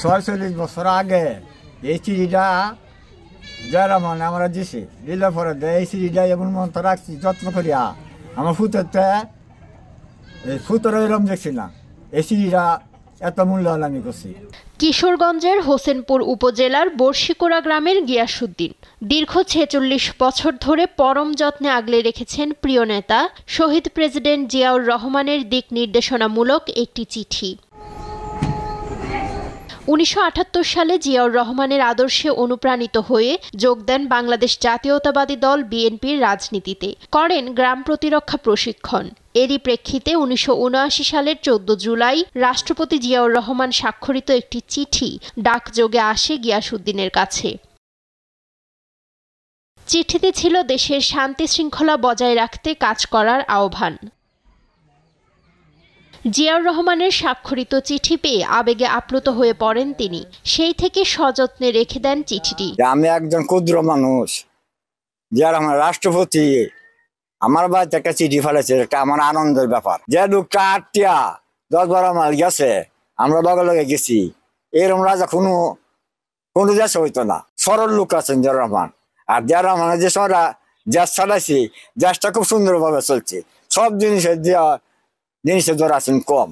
46 বছর আগে এই চিঠিটা যারা মানে আমরা দিছি দিলে পরে এই চিঠিটা এমন মন্ত্র রাখছি যত্ন করিয়া আমার ফুটোতে এই ফুটোর এরম দেখছি না এই চিঠিটা এত মূল্যায়ন আমি করছি। কিশোরগঞ্জের হোসেনপুর উপজেলার বর্ষিকোড়া গ্রামের গিয়াসউদ্দিন দীর্ঘ ৪৬ বছর ধরে পরম যত্নে আগলে রেখেছেন প্রিয় নেতা শহীদ প্রেসিডেন্ট জিয়াউর রহমানের দিক নির্দেশনামূলক একটি চিঠি। ১৯৭৮ সালে জিয়াউর রহমানের আদর্শে অনুপ্রাণিত হয়ে যোগ দেন বাংলাদেশ জাতীয়তাবাদী দল বিএনপির রাজনীতিতে, করেন গ্রাম প্রতিরক্ষা প্রশিক্ষণ। এরই প্রেক্ষিতে ১৯৭৯ সালের ১৪ জুলাই রাষ্ট্রপতি জিয়াউর রহমান স্বাক্ষরিত একটি চিঠি ডাকযোগে আসে গিয়াসউদ্দিনের কাছে। চিঠিতে ছিল দেশের শান্তি শৃঙ্খলা বজায় রাখতে কাজ করার আহ্বান। জিয়াউর রহমানের স্বাক্ষরিত চিঠি পেয়ে আবেগে আপ্লুত হয়ে পড়েন তিনি। সেই থেকে সযত্নে রেখে দেন চিঠিটি। আমি একজন ক্ষুদ্র মানুষ, যার আমার রাষ্ট্রপতি আমার বাড়িতে একটা চিঠি ফেলেছে, এটা আমার আনন্দের ব্যাপার। যে লোকটা ৮-১০-১২ মাইল গেছে, আমরা লগে লগে গেছি, এরকম রাজা কোনো দেশে হইতো না। সরল লোক আছেন জিয়াউর রহমান। আর জিয়াউর রহমানের যে সরা দেশ চালাইছি, দেশটা খুব সুন্দরভাবে চলছে। সব জিনিসের ধরে আছেন কম।